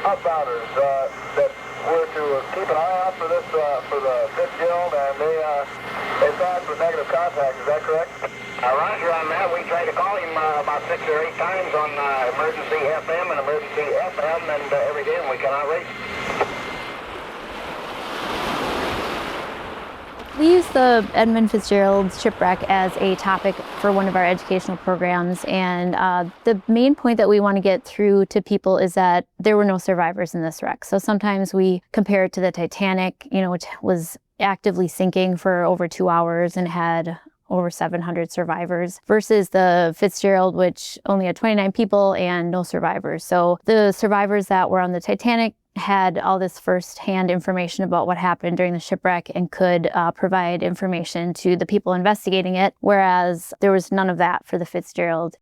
Upbounders that were to keep an eye out for this for the Fitzgerald, and they passed with negative contact. Is that correct? Roger on that. We tried to call him about 6 or 8 times on emergency FM and emergency FM, and every day we cannot reach. We use the Edmund Fitzgerald shipwreck as a topic for one of our educational programs, and the main point that we want to get through to people is that there were no survivors in this wreck. So sometimes we compare it to the Titanic, which was actively sinking for over 2 hours and had over 700 survivors, versus the Fitzgerald, which only had 29 people and no survivors. So the survivors that were on the Titanic had all this first-hand information about what happened during the shipwreck and could provide information to the people investigating it, whereas there was none of that for the Fitzgerald.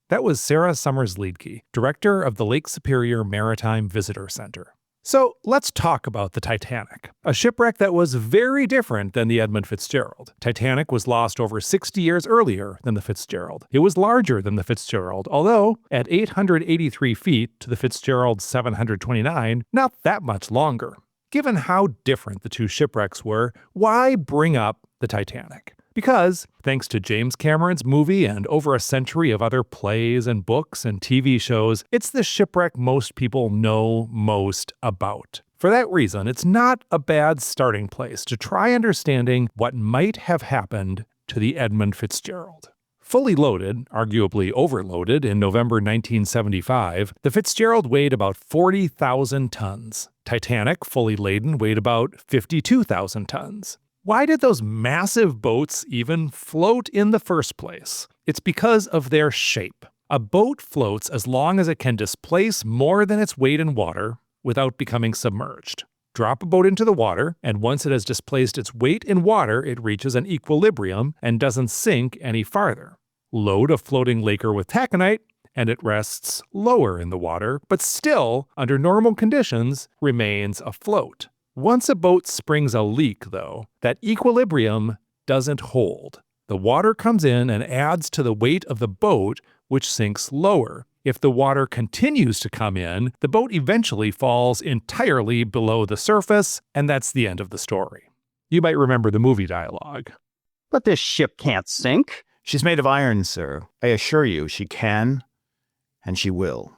That was Sarah Summers-Liedtke, director of the Lake Superior Maritime Visitor Center. So let's talk about the Titanic, a shipwreck that was very different than the Edmund Fitzgerald. Titanic was lost over 60 years earlier than the Fitzgerald. It was larger than the Fitzgerald, although at 883 feet to the Fitzgerald's 729, not that much longer. Given how different the two shipwrecks were, why bring up the Titanic? Because, thanks to James Cameron's movie and over a century of other plays and books and TV shows, it's the shipwreck most people know most about. For that reason, it's not a bad starting place to try understanding what might have happened to the Edmund Fitzgerald. Fully loaded, arguably overloaded, in November 1975, the Fitzgerald weighed about 40,000 tons. Titanic, fully laden, weighed about 52,000 tons. Why did those massive boats even float in the first place? It's because of their shape. A boat floats as long as it can displace more than its weight in water without becoming submerged. Drop a boat into the water, and once it has displaced its weight in water, it reaches an equilibrium and doesn't sink any farther. Load a floating laker with taconite, and it rests lower in the water, but still, under normal conditions, remains afloat. Once a boat springs a leak, though, that equilibrium doesn't hold. The water comes in and adds to the weight of the boat, which sinks lower. If the water continues to come in, the boat eventually falls entirely below the surface, and that's the end of the story. You might remember the movie dialogue. But this ship can't sink. She's made of iron, sir. I assure you, she can, and she will.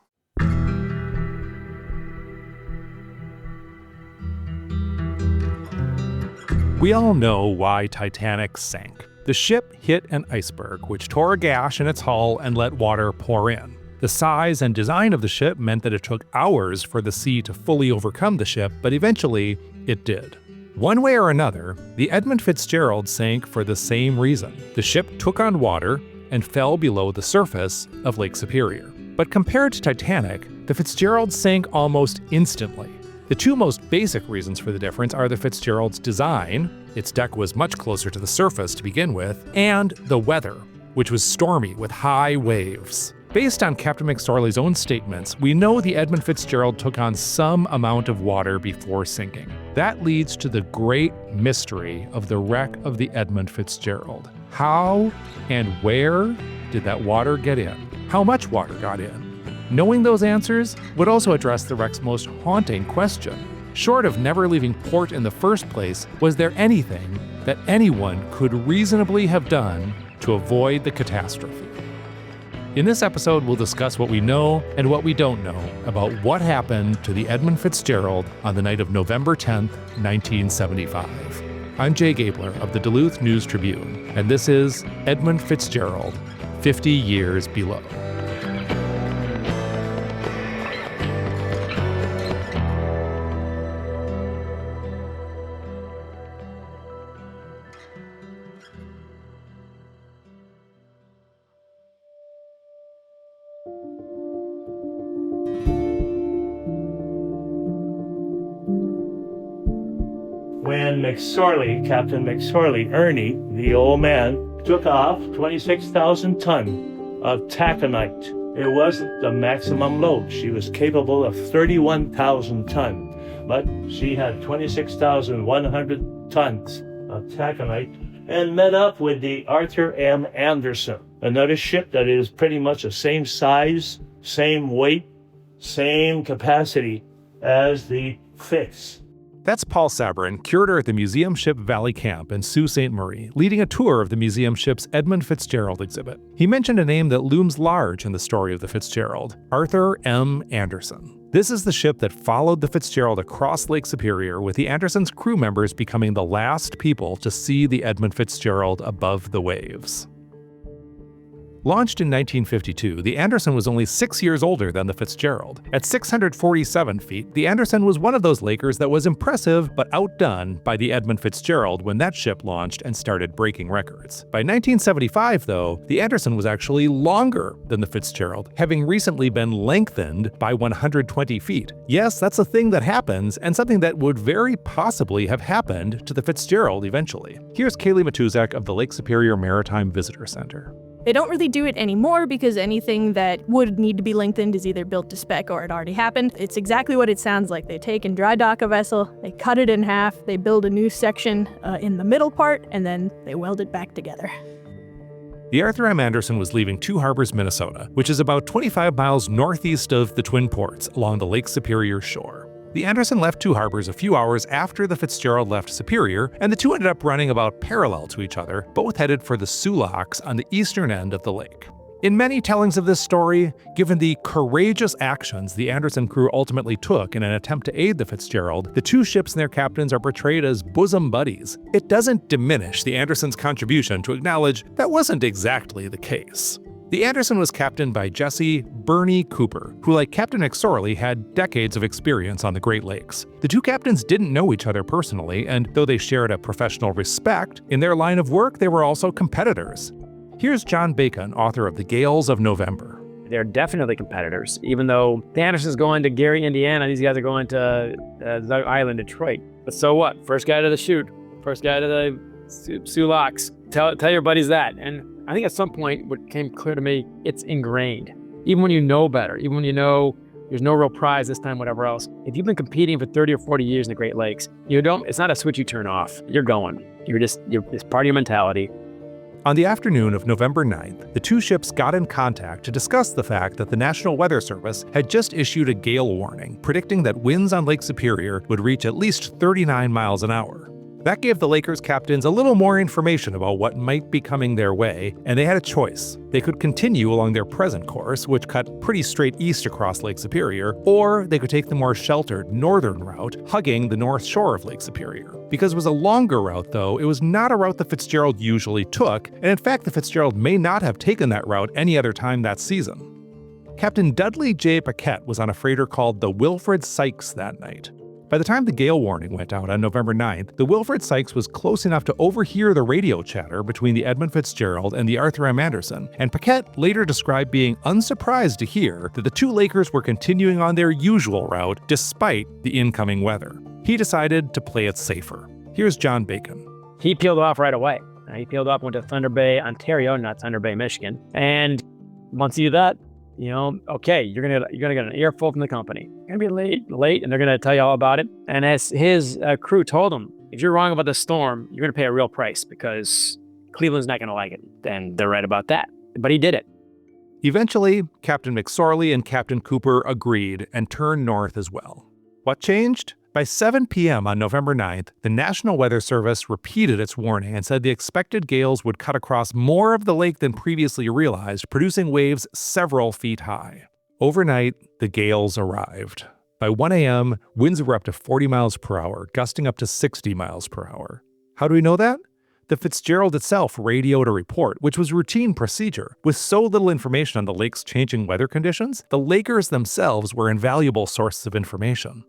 We all know why Titanic sank. The ship hit an iceberg, which tore a gash in its hull and let water pour in. The size and design of the ship meant that it took hours for the sea to fully overcome the ship, but eventually it did. One way or another, the Edmund Fitzgerald sank for the same reason. The ship took on water and fell below the surface of Lake Superior. But compared to Titanic, the Fitzgerald sank almost instantly. The two most basic reasons for the difference are the Fitzgerald's design, its deck was much closer to the surface to begin with, and the weather, which was stormy with high waves. Based on Captain McSorley's own statements, we know the Edmund Fitzgerald took on some amount of water before sinking. That leads to the great mystery of the wreck of the Edmund Fitzgerald. How and where did that water get in? How much water got in? Knowing those answers would also address the wreck's most haunting question. Short of never leaving port in the first place, was there anything that anyone could reasonably have done to avoid the catastrophe? In this episode, we'll discuss what we know and what we don't know about what happened to the Edmund Fitzgerald on the night of November 10th, 1975. I'm Jay Gabler of the Duluth News Tribune, and this is Edmund Fitzgerald, 50 Years Below. When Captain McSorley, Ernie, the old man, took off 26,000 tons of taconite. It wasn't the maximum load. She was capable of 31,000 tons, but she had 26,100 tons of taconite and met up with the Arthur M. Anderson, another ship that is pretty much the same size, same weight, same capacity as the Fitz. That's Paul Sabrin, curator at the Museum Ship Valley Camp in Sault Ste. Marie, leading a tour of the museum ship's Edmund Fitzgerald exhibit. He mentioned a name that looms large in the story of the Fitzgerald, Arthur M. Anderson. This is the ship that followed the Fitzgerald across Lake Superior, with the Anderson's crew members becoming the last people to see the Edmund Fitzgerald above the waves. Launched in 1952, the Anderson was only 6 years older than the Fitzgerald. At 647 feet, the Anderson was one of those Lakers that was impressive but outdone by the Edmund Fitzgerald when that ship launched and started breaking records. By 1975, though, the Anderson was actually longer than the Fitzgerald, having recently been lengthened by 120 feet. Yes, that's a thing that happens, and something that would very possibly have happened to the Fitzgerald eventually. Here's Kaylee Matuzak of the Lake Superior Maritime Visitor Center. They don't really do it anymore because anything that would need to be lengthened is either built to spec or it already happened. It's exactly what it sounds like. They take and dry dock a vessel, they cut it in half, they build a new section in the middle part, and then they weld it back together. The Arthur M. Anderson was leaving Two Harbors, Minnesota, which is about 25 miles northeast of the Twin Ports along the Lake Superior shore. The Anderson left Two Harbors a few hours after the Fitzgerald left Superior, and the two ended up running about parallel to each other, both headed for the Soo Locks on the eastern end of the lake. In many tellings of this story, given the courageous actions the Anderson crew ultimately took in an attempt to aid the Fitzgerald, the two ships and their captains are portrayed as bosom buddies. It doesn't diminish the Anderson's contribution to acknowledge that wasn't exactly the case. The Anderson was captained by Jesse "Bernie" Cooper, who, like Captain McSorley, had decades of experience on the Great Lakes. The two captains didn't know each other personally, and though they shared a professional respect, in their line of work they were also competitors. Here's John Bacon, author of The Gales of November. They're definitely competitors, even though the Anderson's going to Gary, Indiana, these guys are going to Dug Island, Detroit. But so what? First guy to the chute, first guy to the Soo Locks. Tell your buddies that. And I think at some point, what came clear to me, it's ingrained. Even when you know better, even when you know there's no real prize this time, whatever else. If you've been competing for 30 or 40 years in the Great Lakes, it's not a switch you turn off. You're going. It's part of your mentality. On the afternoon of November 9th, the two ships got in contact to discuss the fact that the National Weather Service had just issued a gale warning, predicting that winds on Lake Superior would reach at least 39 miles an hour. That gave the Lakers captains a little more information about what might be coming their way, and they had a choice. They could continue along their present course, which cut pretty straight east across Lake Superior, or they could take the more sheltered northern route, hugging the north shore of Lake Superior. Because it was a longer route, though, it was not a route the Fitzgerald usually took, and in fact the Fitzgerald may not have taken that route any other time that season. Captain Dudley J. Paquette was on a freighter called the Wilfred Sykes that night. By the time the gale warning went out on November 9th, the Wilfred Sykes was close enough to overhear the radio chatter between the Edmund Fitzgerald and the Arthur M. Anderson, and Paquette later described being unsurprised to hear that the two Lakers were continuing on their usual route despite the incoming weather. He decided to play it safer. Here's John Bacon. He peeled off right away. He peeled off, went to Thunder Bay, Ontario, not Thunder Bay, Michigan. And once you do that, okay, you're gonna get an earful from the company. You're gonna be late, and they're gonna tell you all about it. And as his crew told him, if you're wrong about the storm, you're gonna pay a real price because Cleveland's not gonna like it. And they're right about that. But he did it. Eventually, Captain McSorley and Captain Cooper agreed and turned north as well. What changed? By 7 p.m. on November 9th, the National Weather Service repeated its warning and said the expected gales would cut across more of the lake than previously realized, producing waves several feet high. Overnight, the gales arrived. By 1 a.m., winds were up to 40 miles per hour, gusting up to 60 miles per hour. How do we know that? The Fitzgerald itself radioed a report, which was routine procedure. With so little information on the lake's changing weather conditions, the Lakers themselves were invaluable sources of information.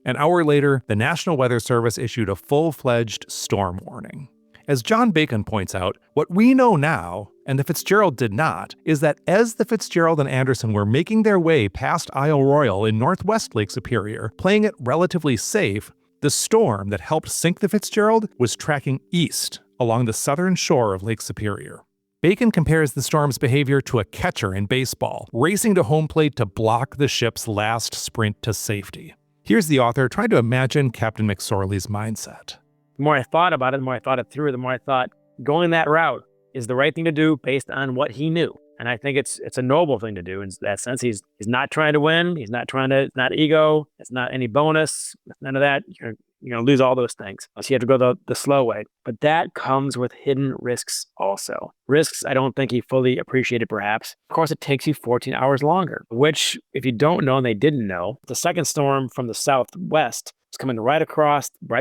An hour later, the National Weather Service issued a full-fledged storm warning. As John Bacon points out, what we know now, and the Fitzgerald did not, is that as the Fitzgerald and Anderson were making their way past Isle Royale in northwest Lake Superior, playing it relatively safe, the storm that helped sink the Fitzgerald was tracking east along the southern shore of Lake Superior. Bacon compares the storm's behavior to a catcher in baseball, racing to home plate to block the ship's last sprint to safety. Here's the author trying to imagine Captain McSorley's mindset. The more I thought about it, the more I thought it through, the more I thought going that route is the right thing to do based on what he knew. And I think it's a noble thing to do in that sense. He's not trying to win. He's not trying to, it's not ego. It's not any bonus. None of that. You're going to lose all those things. So you have to go the slow way. But that comes with hidden risks also. Risks I don't think he fully appreciated perhaps. Of course, it takes you 14 hours longer, which if you don't know and they didn't know, the second storm from the southwest is coming right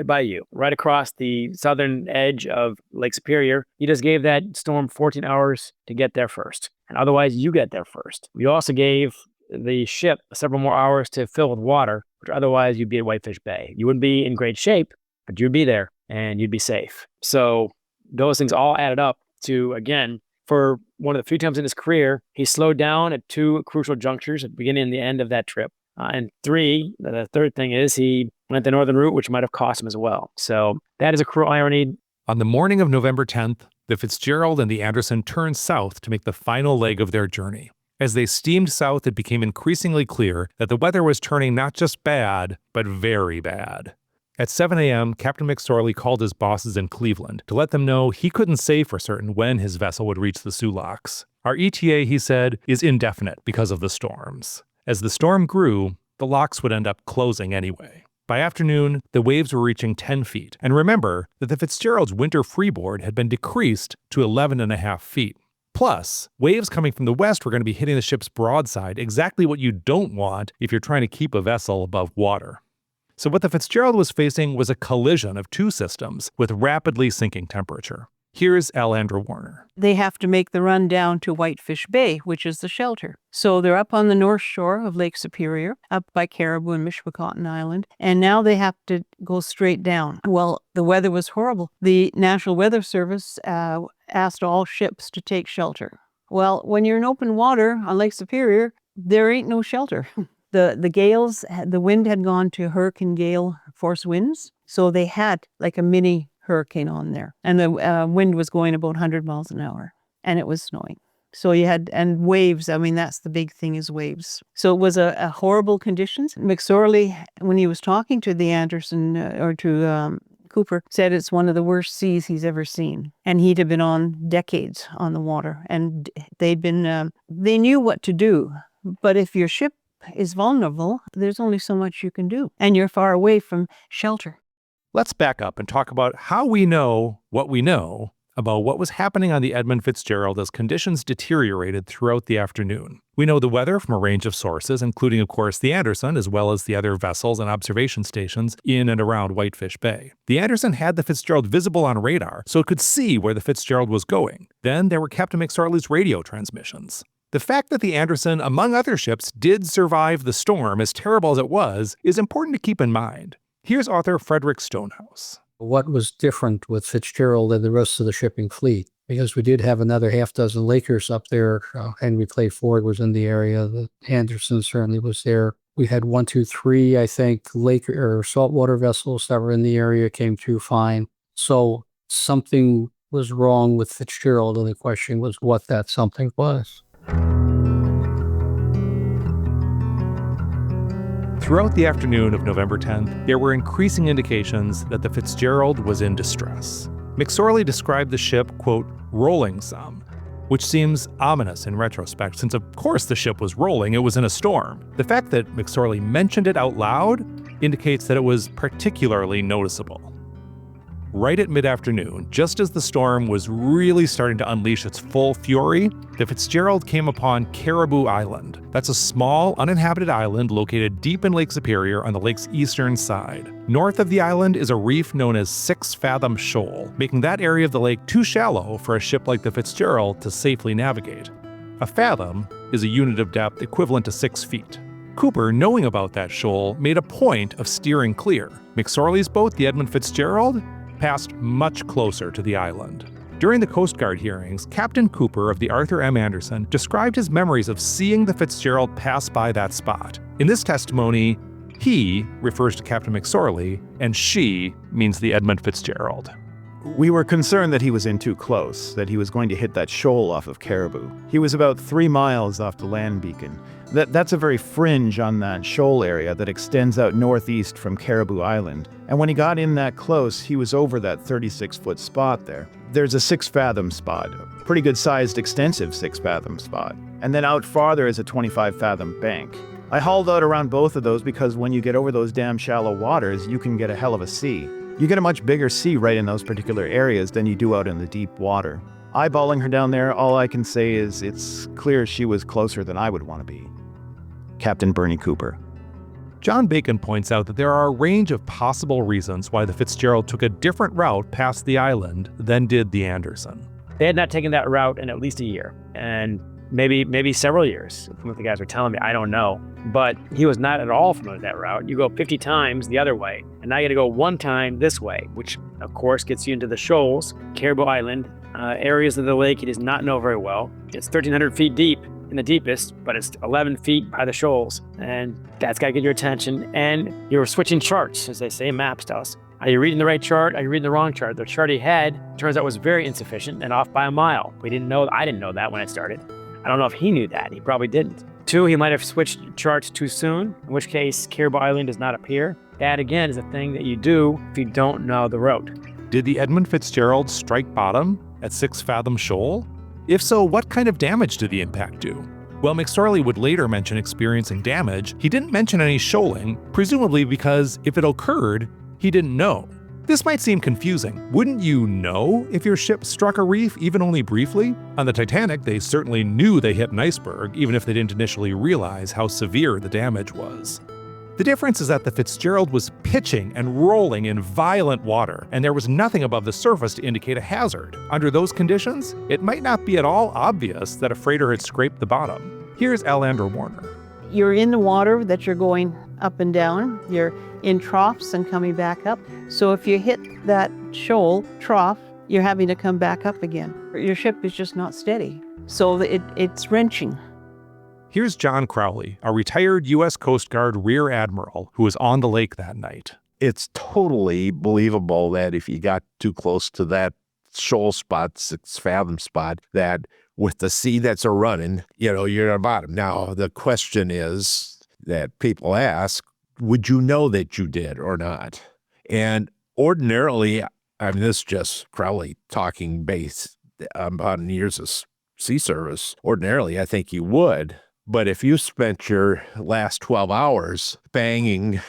by you, right across the southern edge of Lake Superior. You just gave that storm 14 hours to get there first. And otherwise, you get there first. We also gave the ship several more hours to fill with water, which otherwise you'd be at Whitefish Bay. You wouldn't be in great shape, but you'd be there and you'd be safe. So those things all added up to, again, for one of the few times in his career, he slowed down at 2 crucial junctures at the beginning and the end of that trip. And 3, the third thing is he went the northern route, which might have cost him as well. So that is a cruel irony. On the morning of November 10th, the Fitzgerald and the Anderson turned south to make the final leg of their journey. As they steamed south, it became increasingly clear that the weather was turning not just bad, but very bad. At 7 a.m., Captain McSorley called his bosses in Cleveland to let them know he couldn't say for certain when his vessel would reach the Sulaks. Our ETA, he said, is indefinite because of the storms. As the storm grew, the locks would end up closing anyway. By afternoon, the waves were reaching 10 feet. And remember that the Fitzgerald's winter freeboard had been decreased to 11.5 feet. Plus, waves coming from the west were going to be hitting the ship's broadside, exactly what you don't want if you're trying to keep a vessel above water. So what the Fitzgerald was facing was a collision of 2 systems with rapidly sinking temperature. Here's Alandra Warner. They have to make the run down to Whitefish Bay, which is the shelter. So they're up on the north shore of Lake Superior, up by Caribou and Mishwakaton Island, and now they have to go straight down. Well, the weather was horrible. The National Weather Service asked all ships to take shelter. Well, when you're in open water on Lake Superior, there ain't no shelter. The gales, the wind had gone to hurricane gale force winds, so they had like a mini hurricane on there, and the wind was going about 100 miles an hour, and it was snowing. So you had, and waves, I mean, that's the big thing is waves. So it was a horrible conditions. McSorley, when he was talking to the Anderson, or to Cooper, said it's one of the worst seas he's ever seen. And he'd have been on decades on the water, and they'd been, they knew what to do. But if your ship is vulnerable, there's only so much you can do, and you're far away from shelter. Let's back up and talk about how we know what we know about what was happening on the Edmund Fitzgerald as conditions deteriorated throughout the afternoon. We know the weather from a range of sources, including, of course, the Anderson, as well as the other vessels and observation stations in and around Whitefish Bay. The Anderson had the Fitzgerald visible on radar, so it could see where the Fitzgerald was going. Then there were Captain McSorley's radio transmissions. The fact that the Anderson, among other ships, did survive the storm, as terrible as it was, is important to keep in mind. Here's author Frederick Stonehouse. What was different with Fitzgerald and the rest of the shipping fleet? Because we did have another half dozen Lakers up there. Henry Clay Ford was in the area. The Anderson certainly was there. We had 1, 2, 3, I think, Laker or saltwater vessels that were in the area, came through fine. So something was wrong with Fitzgerald, and the question was what that something was. Throughout the afternoon of November 10th, there were increasing indications that the Fitzgerald was in distress. McSorley described the ship, quote, rolling some, which seems ominous in retrospect, since of course the ship was rolling, it was in a storm. The fact that McSorley mentioned it out loud indicates that it was particularly noticeable. Right at mid-afternoon, just as the storm was really starting to unleash its full fury, the Fitzgerald came upon Caribou Island. That's a small, uninhabited island located deep in Lake Superior on the lake's eastern side. North of the island is a reef known as 6 Fathom Shoal, making that area of the lake too shallow for a ship like the Fitzgerald to safely navigate. A fathom is a unit of depth equivalent to 6 feet. Cooper, knowing about that shoal, made a point of steering clear. McSorley's boat, the Edmund Fitzgerald, passed much closer to the island. During the Coast Guard hearings, Captain Cooper of the Arthur M. Anderson described his memories of seeing the Fitzgerald pass by that spot. In this testimony, he refers to Captain McSorley, and she means the Edmund Fitzgerald. We were concerned that he was in too close, that he was going to hit that shoal off of Caribou. He was about 3 miles off the land beacon. That's a very fringe on that shoal area that extends out northeast from Caribou Island. And when he got in that close, he was over that 36-foot spot there. There's a 6-fathom spot, a pretty good-sized, extensive 6-fathom spot. And then out farther is a 25-fathom bank. I hauled out around both of those because when you get over those damn shallow waters, you can get a hell of a sea. You get a much bigger sea right in those particular areas than you do out in the deep water. Eyeballing her down there, all I can say is it's clear she was closer than I would want to be. Captain Bernie Cooper. John Bacon points out that there are a range of possible reasons why the Fitzgerald took a different route past the island than did the Anderson. They had not taken that route in at least a year, and maybe several years, from what the guys were telling me. I don't know. But he was not at all familiar with that route. You go 50 times the other way, and now you got to go 1 time this way, which of course gets you into the shoals, Caribou Island, areas of the lake he does not know very well. It's 1,300 feet deep in the deepest, but it's 11 feet by the shoals, and that's got to get your attention. And you're switching charts, as they say in maps to us. Are you reading the right chart? Are you reading the wrong chart? The chart he had turns out was very insufficient and off by a mile. I didn't know that when I started. I don't know if he knew that. He probably didn't. 2, he might have switched charts too soon, in which case Caribou Island does not appear. That, again, is a thing that you do if you don't know the route. Did the Edmund Fitzgerald strike bottom at 6-fathom shoal? If so, what kind of damage did the impact do? While McSorley would later mention experiencing damage, he didn't mention any shoaling, presumably because if it occurred, he didn't know. This might seem confusing. Wouldn't you know if your ship struck a reef, even only briefly? On the Titanic, they certainly knew they hit an iceberg, even if they didn't initially realize how severe the damage was. The difference is that the Fitzgerald was pitching and rolling in violent water, and there was nothing above the surface to indicate a hazard. Under those conditions, it might not be at all obvious that a freighter had scraped the bottom. Here's Alandra Warner. You're in the water that you're going up and down. You're in troughs and coming back up. So if you hit that shoal trough, you're having to come back up again. Your ship is just not steady. So it's wrenching. Here's John Crowley, a retired U.S. Coast Guard Rear Admiral who was on the lake that night. It's totally believable that if you got too close to that shoal spot, 6-fathom spot, that with the sea that's a running, you're at the bottom. Now, the question is that people ask, would you know that you did or not? And ordinarily, this is just Crowley talking based on years of sea service. Ordinarily, I think you would. But if you spent your last 12 hours banging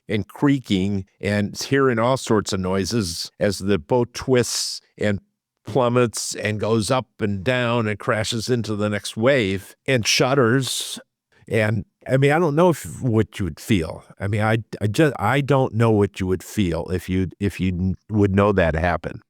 and creaking and hearing all sorts of noises as the boat twists and plummets and goes up and down and crashes into the next wave and shudders, and I don't know what you would feel. I don't know what you would feel if you would know that happened.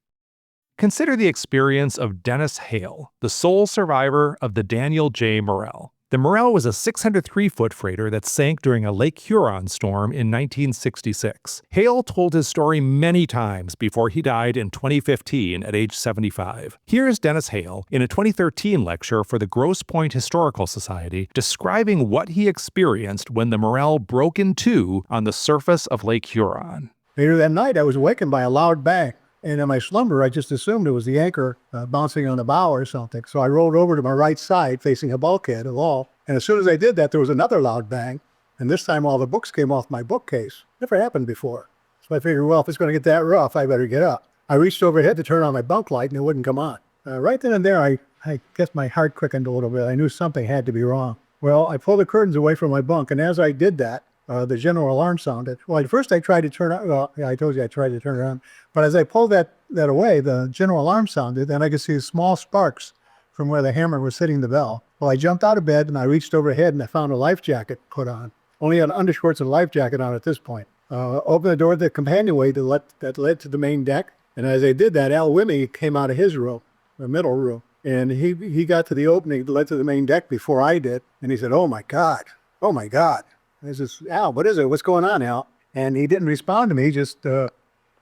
Consider the experience of Dennis Hale, the sole survivor of the Daniel J. Morrell. The Morrell was a 603-foot freighter that sank during a Lake Huron storm in 1966. Hale told his story many times before he died in 2015 at age 75. Here's Dennis Hale in a 2013 lecture for the Grosse Pointe Historical Society describing what he experienced when the Morrell broke in two on the surface of Lake Huron. Later that night, I was awakened by a loud bang. And in my slumber, I just assumed it was the anchor bouncing on the bow or something. So I rolled over to my right side, facing a bulkhead of all. And as soon as I did that, there was another loud bang. And this time, all the books came off my bookcase. Never happened before. So I figured, well, if it's going to get that rough, I better get up. I reached overhead to turn on my bunk light, and it wouldn't come on. Right then and there, I guess my heart quickened a little bit. I knew something had to be wrong. Well, I pulled the curtains away from my bunk, and as I did that, the general alarm sounded. Well, at first I tried to turn it on. Well, yeah, I told you I tried to turn it on. But as I pulled that away, the general alarm sounded, and I could see small sparks from where the hammer was hitting the bell. Well, I jumped out of bed, and I reached overhead, and I found a life jacket put on. Only had undershorts and a life jacket on at this point. Opened the door to the companionway that led to the main deck. And as I did that, Al Wimmy came out of his room, the middle room. And he got to the opening that led to the main deck before I did. And he said, "Oh, my God. Oh, my God." I said, "Al, what is it? What's going on, Al?" And he didn't respond to me, just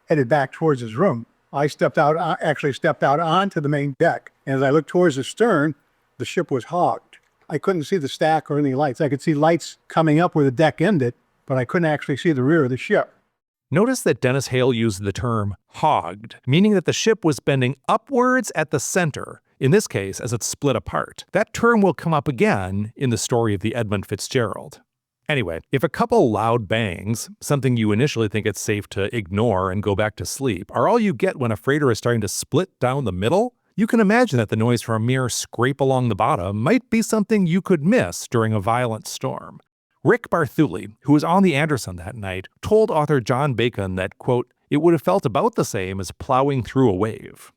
headed back towards his room. I stepped out onto the main deck. And as I looked towards the stern, the ship was hogged. I couldn't see the stack or any lights. I could see lights coming up where the deck ended, but I couldn't actually see the rear of the ship. Notice that Dennis Hale used the term hogged, meaning that the ship was bending upwards at the center, in this case as it split apart. That term will come up again in the story of the Edmund Fitzgerald. Anyway, if a couple loud bangs, something you initially think it's safe to ignore and go back to sleep, are all you get when a freighter is starting to split down the middle, you can imagine that the noise from a mere scrape along the bottom might be something you could miss during a violent storm. Rick Barthuli, who was on the Anderson that night, told author John Bacon that, quote, it would have felt about the same as plowing through a wave.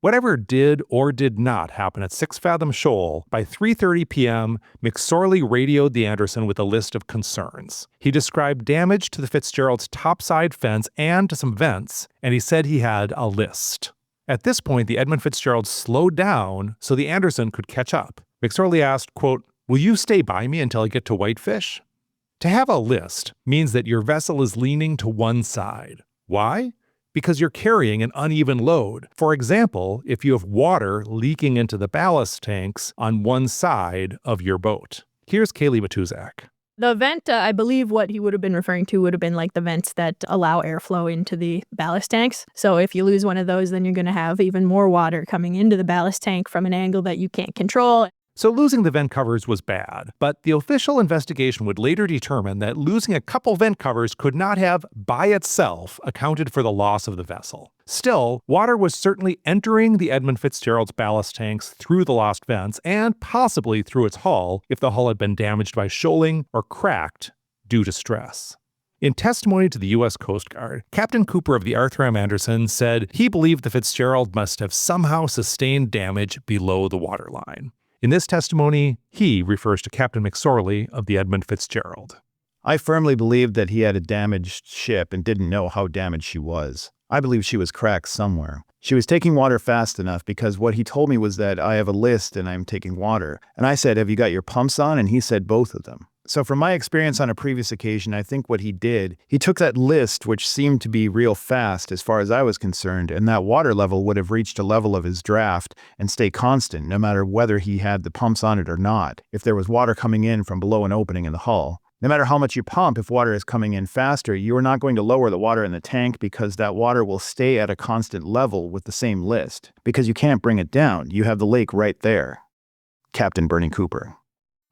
Whatever did or did not happen at 6 Fathom Shoal, by 3:30 p.m., McSorley radioed the Anderson with a list of concerns. He described damage to the Fitzgerald's topside fence and to some vents, and he said he had a list. At this point, the Edmund Fitzgerald slowed down so the Anderson could catch up. McSorley asked, quote, will you stay by me until I get to Whitefish? To have a list means that your vessel is leaning to one side. Why? Because you're carrying an uneven load. For example, if you have water leaking into the ballast tanks on one side of your boat. Here's Kaylee Matuzak. The vent, I believe what he would have been referring to would have been like the vents that allow airflow into the ballast tanks. So if you lose one of those, then you're going to have even more water coming into the ballast tank from an angle that you can't control. So losing the vent covers was bad, but the official investigation would later determine that losing a couple vent covers could not have, by itself, accounted for the loss of the vessel. Still, water was certainly entering the Edmund Fitzgerald's ballast tanks through the lost vents and possibly through its hull if the hull had been damaged by shoaling or cracked due to stress. In testimony to the U.S. Coast Guard, Captain Cooper of the Arthur M. Anderson said he believed the Fitzgerald must have somehow sustained damage below the waterline. In this testimony, he refers to Captain McSorley of the Edmund Fitzgerald. I firmly believed that he had a damaged ship and didn't know how damaged she was. I believe she was cracked somewhere. She was taking water fast enough because what he told me was that I have a list and I'm taking water. And I said, have you got your pumps on? And he said both of them. So from my experience on a previous occasion, I think what he did, he took that list, which seemed to be real fast as far as I was concerned, and that water level would have reached a level of his draft and stay constant no matter whether he had the pumps on it or not, if there was water coming in from below an opening in the hull. No matter how much you pump, if water is coming in faster, you are not going to lower the water in the tank because that water will stay at a constant level with the same list, because you can't bring it down. You have the lake right there. Captain Bernie Cooper.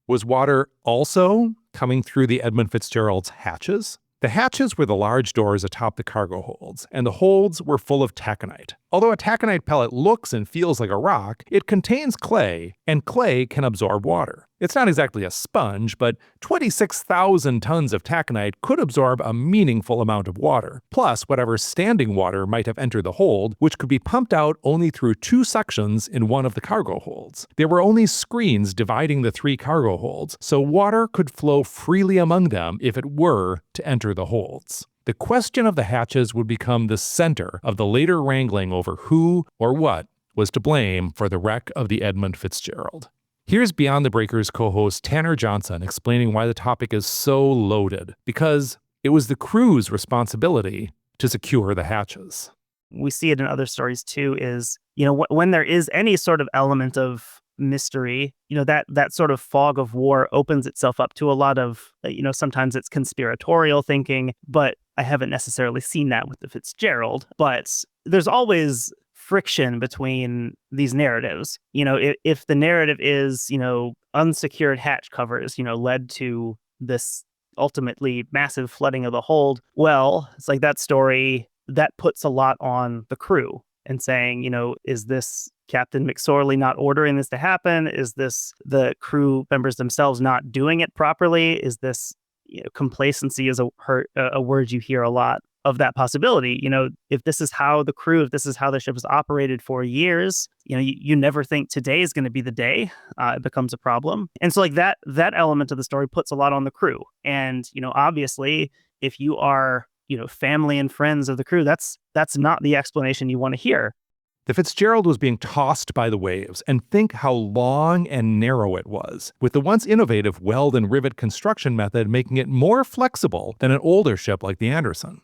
Was water also coming through the Edmund Fitzgerald's hatches? The hatches were the large doors atop the cargo holds, and the holds were full of taconite. Although a taconite pellet looks and feels like a rock, it contains clay, and clay can absorb water. It's not exactly a sponge, but 26,000 tons of taconite could absorb a meaningful amount of water, plus whatever standing water might have entered the hold, which could be pumped out only through 2 suctions in one of the cargo holds. There were only screens dividing the 3 cargo holds, so water could flow freely among them if it were to enter the holds. The question of the hatches would become the center of the later wrangling over who or what was to blame for the wreck of the Edmund Fitzgerald. Here's Beyond the Breakers co-host Tanner Johnson explaining why the topic is so loaded, because it was the crew's responsibility to secure the hatches. We see it in other stories too, is, when there is any sort of element of mystery, that sort of fog of war opens itself up to a lot of, sometimes it's conspiratorial thinking, but I haven't necessarily seen that with the Fitzgerald. But there's always friction between these narratives. If the narrative is, unsecured hatch covers, led to this ultimately massive flooding of the hold, well, it's like that story that puts a lot on the crew and saying, is this Captain McSorley not ordering this to happen? Is this the crew members themselves not doing it properly? Is this, complacency is a word you hear a lot of, that possibility. If this is how the ship has operated for years, you never think today is going to be the day. It becomes a problem. And so like that element of the story puts a lot on the crew. And, obviously, if you are, family and friends of the crew, that's not the explanation you want to hear. The Fitzgerald was being tossed by the waves, and think how long and narrow it was, with the once innovative weld and rivet construction method making it more flexible than an older ship like the Anderson.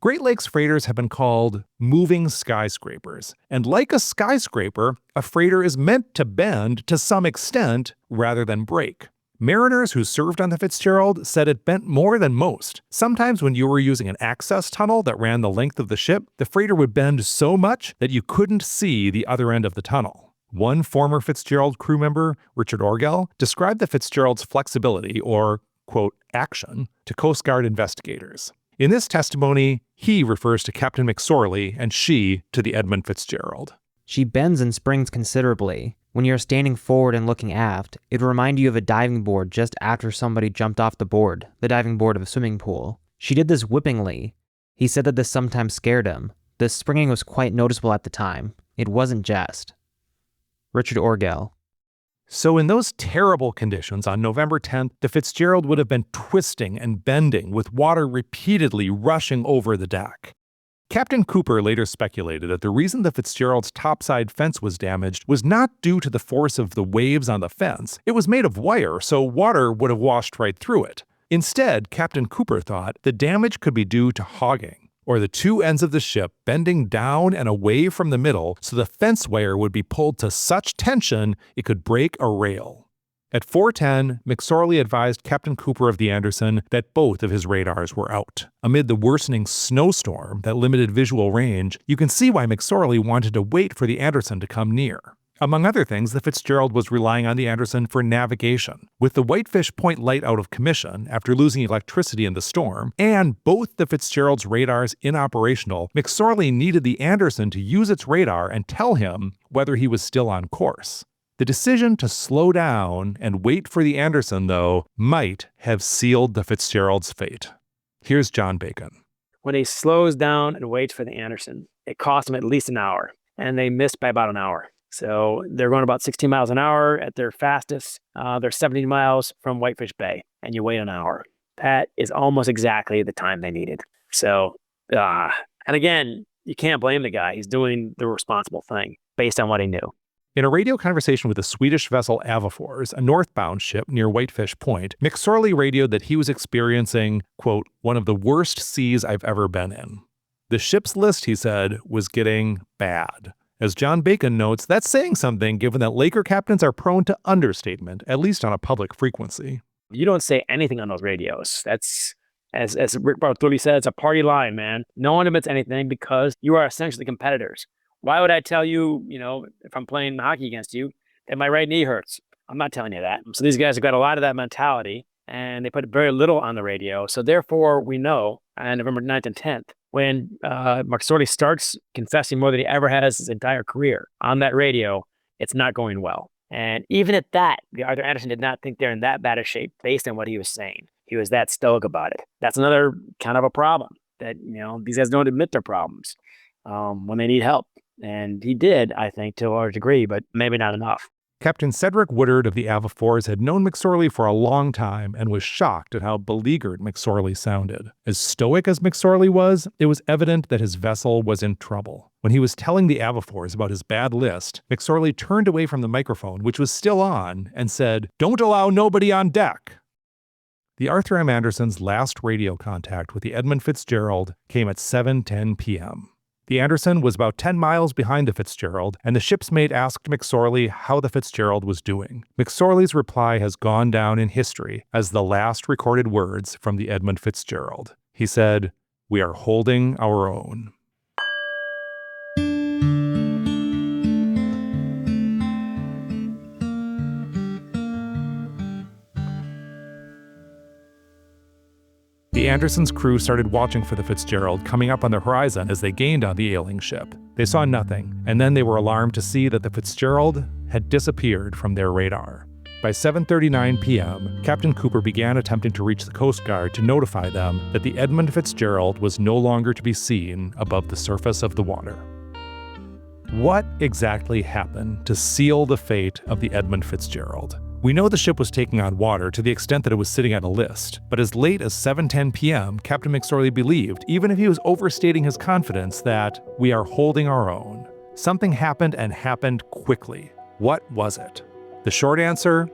Great Lakes freighters have been called moving skyscrapers, and like a skyscraper, a freighter is meant to bend to some extent rather than break. Mariners who served on the Fitzgerald said it bent more than most. Sometimes when you were using an access tunnel that ran the length of the ship, the freighter would bend so much that you couldn't see the other end of the tunnel. One former Fitzgerald crew member, Richard Orgel, described the Fitzgerald's flexibility, or, quote, action, to Coast Guard investigators. In this testimony, he refers to Captain McSorley and she to the Edmund Fitzgerald. She bends and springs considerably. When you're standing forward and looking aft, it will remind you of a diving board just after somebody jumped off the board, the diving board of a swimming pool. She did this whippingly. He said that this sometimes scared him. The springing was quite noticeable at the time. It wasn't jest. Richard Orgel. So in those terrible conditions on November 10th, the Fitzgerald would have been twisting and bending with water repeatedly rushing over the deck. Captain Cooper later speculated that the reason the Fitzgerald's topside fence was damaged was not due to the force of the waves on the fence. It was made of wire, so water would have washed right through it. Instead, Captain Cooper thought the damage could be due to hogging, or the two ends of the ship bending down and away from the middle so the fence wire would be pulled to such tension it could break a rail. At 4:10, McSorley advised Captain Cooper of the Anderson that both of his radars were out. Amid the worsening snowstorm that limited visual range, you can see why McSorley wanted to wait for the Anderson to come near. Among other things, the Fitzgerald was relying on the Anderson for navigation. With the Whitefish Point light out of commission after losing electricity in the storm, and both the Fitzgerald's radars inoperational, McSorley needed the Anderson to use its radar and tell him whether he was still on course. The decision to slow down and wait for the Anderson, though, might have sealed the Fitzgerald's fate. Here's John Bacon. When he slows down and waits for the Anderson, it cost him at least an hour, and they missed by about an hour. So they're going about 16 miles an hour at their fastest. They're 70 miles from Whitefish Bay, and you wait an hour. That is almost exactly the time they needed. So, and again, you can't blame the guy. He's doing the responsible thing based on what he knew. In a radio conversation with the Swedish vessel Avafors, a northbound ship near Whitefish Point, McSorley radioed that he was experiencing, quote, one of the worst seas I've ever been in. The ship's list, he said, was getting bad. As John Bacon notes, that's saying something given that Laker captains are prone to understatement, at least on a public frequency. You don't say anything on those radios. That's, as Rick Lubbers said, it's a party line, man. No one admits anything because you are essentially competitors. Why would I tell you, if I'm playing hockey against you, that my right knee hurts? I'm not telling you that. So these guys have got a lot of that mentality, and they put very little on the radio. So therefore, we know on November 9th and 10th, when McSorley starts confessing more than he ever has his entire career on that radio, it's not going well. And even at that, the Arthur Anderson did not think they're in that bad a shape based on what he was saying. He was that stoic about it. That's another kind of a problem that, these guys don't admit their problems when they need help. And he did, I think, to a large degree, but maybe not enough. Captain Cedric Woodard of the Avafors had known McSorley for a long time and was shocked at how beleaguered McSorley sounded. As stoic as McSorley was, it was evident that his vessel was in trouble. When he was telling the Avafors about his bad list, McSorley turned away from the microphone, which was still on, and said, "Don't allow nobody on deck." The Arthur M. Anderson's last radio contact with the Edmund Fitzgerald came at 7:10 p.m. The Anderson was about 10 miles behind the Fitzgerald, and the ship's mate asked McSorley how the Fitzgerald was doing. McSorley's reply has gone down in history as the last recorded words from the Edmund Fitzgerald. He said, "We are holding our own." The Anderson's crew started watching for the Fitzgerald coming up on the horizon as they gained on the ailing ship. They saw nothing, and then they were alarmed to see that the Fitzgerald had disappeared from their radar. By 7:39 p.m., Captain Cooper began attempting to reach the Coast Guard to notify them that the Edmund Fitzgerald was no longer to be seen above the surface of the water. What exactly happened to seal the fate of the Edmund Fitzgerald? We know the ship was taking on water to the extent that it was sitting at a list, but as late as 7:10 p.m., Captain McSorley believed, even if he was overstating his confidence, that we are holding our own. Something happened and happened quickly. What was it? The short answer,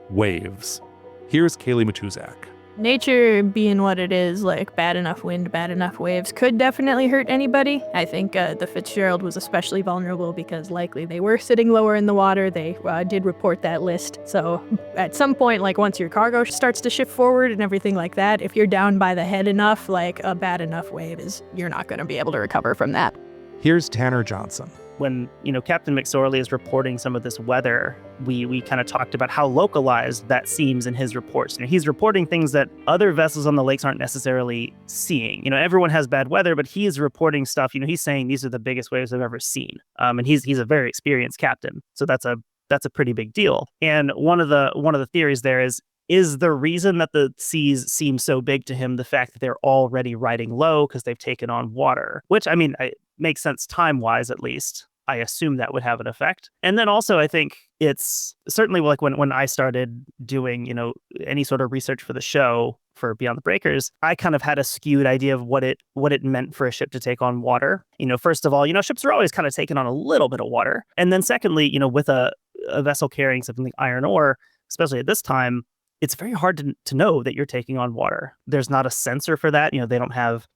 waves. Here's Kaylee Matuzak. Nature being what it is, like bad enough wind, bad enough waves, could definitely hurt anybody. I think the Fitzgerald was especially vulnerable because likely they were sitting lower in the water. They did report that list. So at some point, like once your cargo starts to shift forward and everything like that, if you're down by the head enough, like a bad enough wave you're not going to be able to recover from that. Here's Tanner Johnson. When, Captain McSorley is reporting some of this weather, we kind of talked about how localized that seems in his reports. He's reporting things that other vessels on the lakes aren't necessarily seeing. Everyone has bad weather, but he's reporting stuff. He's saying these are the biggest waves I've ever seen. And he's a very experienced captain. So that's a pretty big deal. And one of the theories there is the reason that the seas seem so big to him the fact that they're already riding low because they've taken on water, which, it makes sense time-wise at least. I assume that would have an effect. And then also I think it's certainly like when I started doing, any sort of research for the show for Beyond the Breakers, I kind of had a skewed idea of what it meant for a ship to take on water. First of all, ships are always kind of taking on a little bit of water. And then secondly, with a vessel carrying something like iron ore, especially at this time, it's very hard to know that you're taking on water. There's not a sensor for that. They don't have,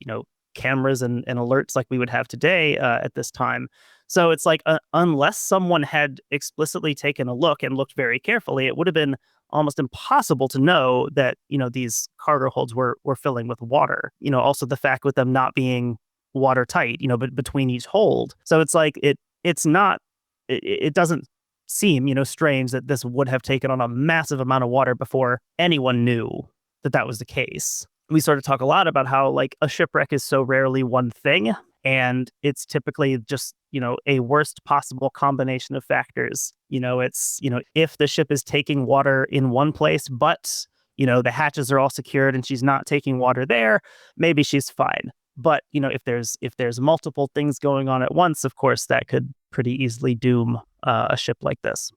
cameras and alerts like we would have today at this time. So it's like unless someone had explicitly taken a look and looked very carefully, it would have been almost impossible to know that, these cargo holds were filling with water. Also the fact with them not being watertight, but between each hold. So it's like it doesn't seem, strange that this would have taken on a massive amount of water before anyone knew that was the case. We sort of talk a lot about how like a shipwreck is so rarely one thing. And it's typically just, a worst possible combination of factors. It's, if the ship is taking water in one place, but, the hatches are all secured and she's not taking water there, maybe she's fine. But, if there's multiple things going on at once, of course, that could pretty easily doom a ship like this.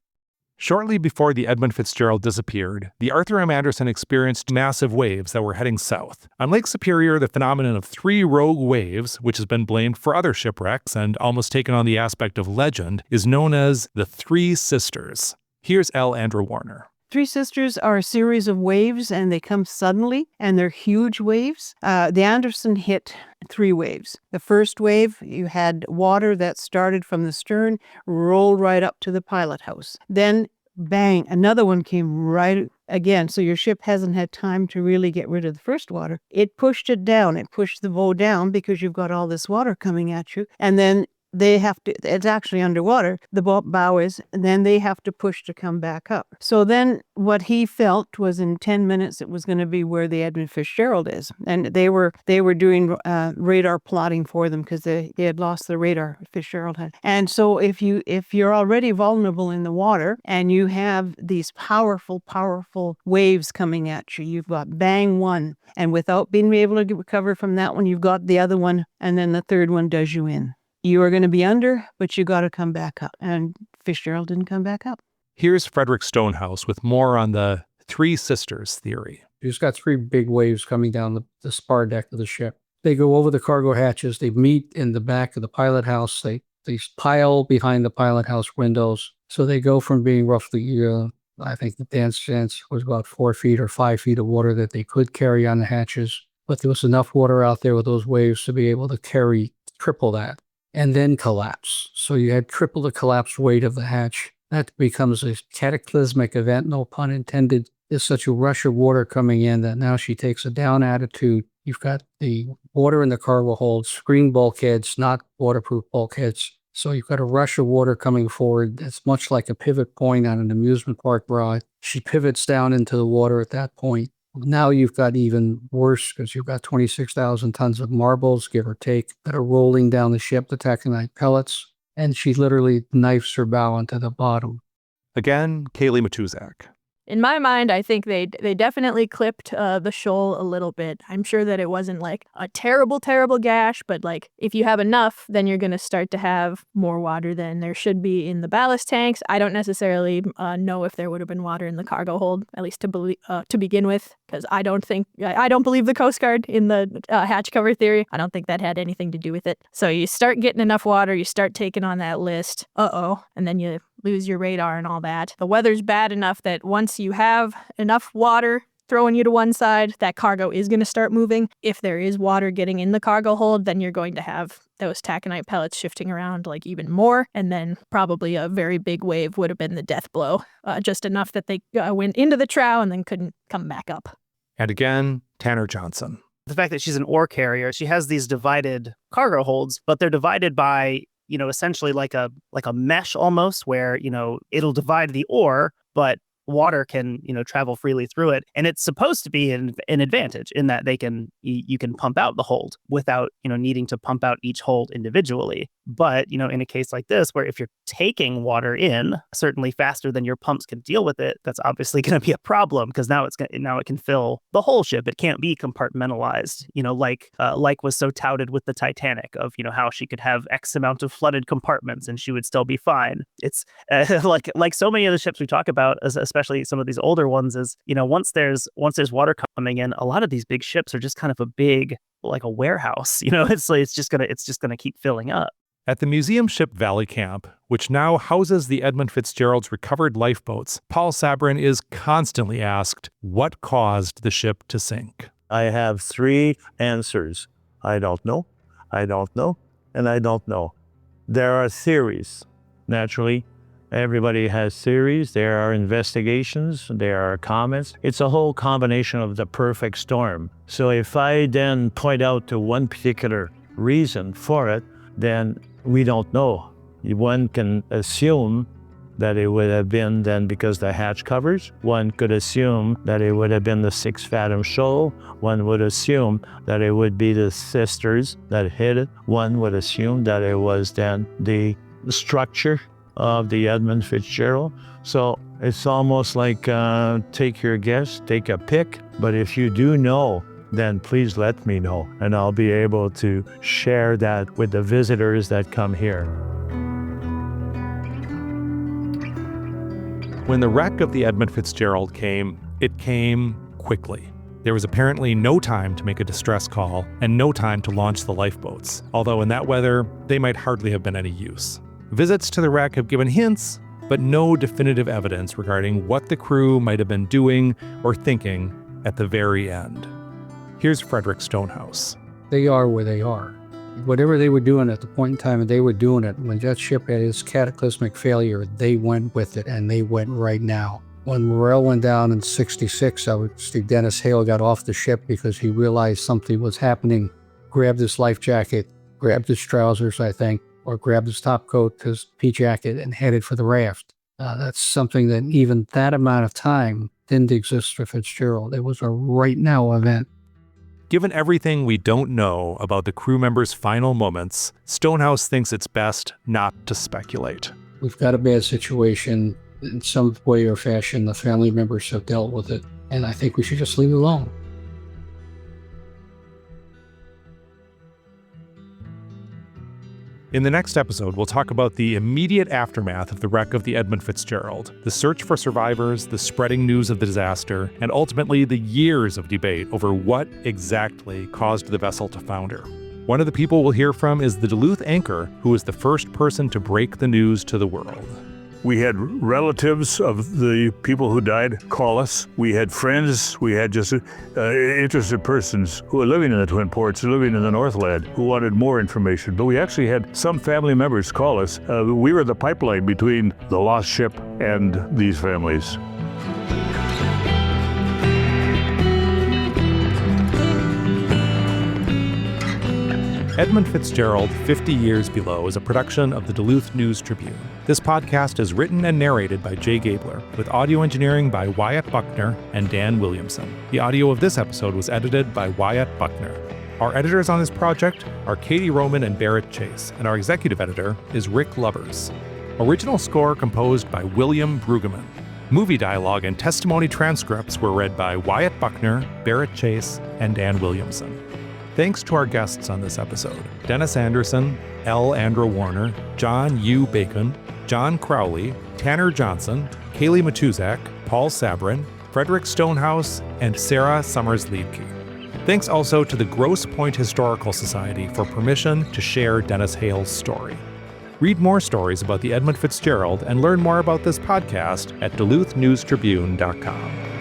Shortly before the Edmund Fitzgerald disappeared, the Arthur M. Anderson experienced massive waves that were heading south. On Lake Superior, the phenomenon of 3 rogue waves, which has been blamed for other shipwrecks and almost taken on the aspect of legend, is known as the Three Sisters. Here's L. Andrew Warner. Three Sisters are a series of waves, and they come suddenly, and they're huge waves. The Anderson hit 3 waves. The first wave, you had water that started from the stern, rolled right up to the pilot house. Then, bang, another one came right again. So your ship hasn't had time to really get rid of the first water. It pushed it down. It pushed the bow down because you've got all this water coming at you. And then they have to, it's actually underwater, the bow is, and then they have to push to come back up. So then what he felt was in 10 minutes it was going to be where the Edmund Fitzgerald is. And they were doing radar plotting for them because they had lost the radar, Fitzgerald had. And so if you're already vulnerable in the water and you have these powerful waves coming at you, you've got bang one, and without being able to recover from that one, you've got the other one, and then the third one does you in. You are going to be under, but you got to come back up. And Fitzgerald didn't come back up. Here's Frederick Stonehouse with more on the Three Sisters theory. You've got 3 big waves coming down the spar deck of the ship. They go over the cargo hatches. They meet in the back of the pilot house. They pile behind the pilot house windows. So they go from being roughly, I think the dance chance was about 4 feet or 5 feet of water that they could carry on the hatches. But there was enough water out there with those waves to be able to carry triple that. And then collapse. So you had triple the collapse weight of the hatch. That becomes a cataclysmic event, no pun intended. There's such a rush of water coming in that now she takes a down attitude. You've got the water in the cargo hold, screen bulkheads, not waterproof bulkheads. So you've got a rush of water coming forward. It's much like a pivot point on an amusement park ride. She pivots down into the water at that point. Now you've got even worse because you've got 26,000 tons of marbles, give or take, that are rolling down the ship, the taconite pellets, and she literally knifes her bow into the bottom. Again, Kaylee Matuzak. In my mind, I think they definitely clipped the shoal a little bit. I'm sure that it wasn't like a terrible gash, but like if you have enough, then you're going to start to have more water than there should be in the ballast tanks. I don't necessarily know if there would have been water in the cargo hold, at least to begin with, because I don't believe the Coast Guard in the hatch cover theory. I don't think that had anything to do with it. So you start getting enough water, you start taking on that list, and then you lose your radar and all that. The weather's bad enough that once you have enough water throwing you to one side, that cargo is going to start moving. If there is water getting in the cargo hold, then you're going to have those taconite pellets shifting around like even more. And then probably a very big wave would have been the death blow, just enough that they went into the trough and then couldn't come back up. And again, Tanner Johnson. The fact that she's an ore carrier, she has these divided cargo holds, but they're divided by, essentially like a mesh almost, where, it'll divide the ore, but water can, travel freely through it. And it's supposed to be an advantage in that you can pump out the hold without, needing to pump out each hold individually. But, in a case like this, where if you're taking water in certainly faster than your pumps can deal with it, that's obviously going to be a problem, because now it can fill the whole ship. It can't be compartmentalized, like was so touted with the Titanic of, how she could have X amount of flooded compartments and she would still be fine. It's like so many of the ships we talk about, especially some of these older ones, is, once there's water coming in, a lot of these big ships are just kind of a big, like a warehouse, it's just gonna keep filling up. At the museum ship Valley Camp, which now houses the Edmund Fitzgerald's recovered lifeboats, Paul Sabrin is constantly asked what caused the ship to sink. I have 3 answers. I don't know, I don't know, and I don't know. There are theories. Naturally, everybody has theories. There are investigations. There are comments. It's a whole combination of the perfect storm. So if I then point out to one particular reason for it, then we don't know. One can assume that it would have been then because the hatch covers. One could assume that it would have been the 6 fathom shoal. One would assume that it would be the sisters that hit it. One would assume that it was then the structure of the Edmund Fitzgerald. So it's almost like take your guess, take a pick. But if you do know, then please let me know, and I'll be able to share that with the visitors that come here. When the wreck of the Edmund Fitzgerald came, it came quickly. There was apparently no time to make a distress call and no time to launch the lifeboats, although in that weather, they might hardly have been any use. Visits to the wreck have given hints, but no definitive evidence regarding what the crew might have been doing or thinking at the very end. Here's Frederick Stonehouse. They are where they are. Whatever they were doing at the point in time they were doing it, when that ship had its cataclysmic failure, they went with it, and they went right now. When Morrell went down in 66, Steve Dennis Hale got off the ship because he realized something was happening, grabbed his life jacket, grabbed his trousers, I think, or grabbed his top coat, his pea jacket, and headed for the raft. That's something that even that amount of time didn't exist for Fitzgerald. It was a right now event. Given everything we don't know about the crew members' final moments, Stonehouse thinks it's best not to speculate. We've got a bad situation. In some way or fashion, the family members have dealt with it, and I think we should just leave it alone. In the next episode, we'll talk about the immediate aftermath of the wreck of the Edmund Fitzgerald, the search for survivors, the spreading news of the disaster, and ultimately the years of debate over what exactly caused the vessel to founder. One of the people we'll hear from is the Duluth anchor who was the first person to break the news to the world. We had relatives of the people who died call us. We had friends. We had just interested persons who were living in the Twin Ports, living in the Northland, who wanted more information. But we actually had some family members call us. We were the pipeline between the lost ship and these families. Edmund Fitzgerald, 50 Years Below is a production of the Duluth News Tribune. This podcast is written and narrated by Jay Gabler, with audio engineering by Wyatt Buckner and Dan Williamson. The audio of this episode was edited by Wyatt Buckner. Our editors on this project are Katie Rohman and Barrett Chase, and our executive editor is Rick Lubbers. Original score composed by William Brueggemann. Movie dialogue and testimony transcripts were read by Wyatt Buckner, Barrett Chase, and Dan Williamson. Thanks to our guests on this episode: Dennis Anderson, L. Andrew Warner, John U. Bacon, John Crowley, Tanner Johnson, Kaylee Matuzak, Paul Sabrin, Frederick Stonehouse, and Sarah Summers-Liedtke. Thanks also to the Grosse Pointe Historical Society for permission to share Dennis Hale's story. Read more stories about the Edmund Fitzgerald and learn more about this podcast at DuluthNewsTribune.com.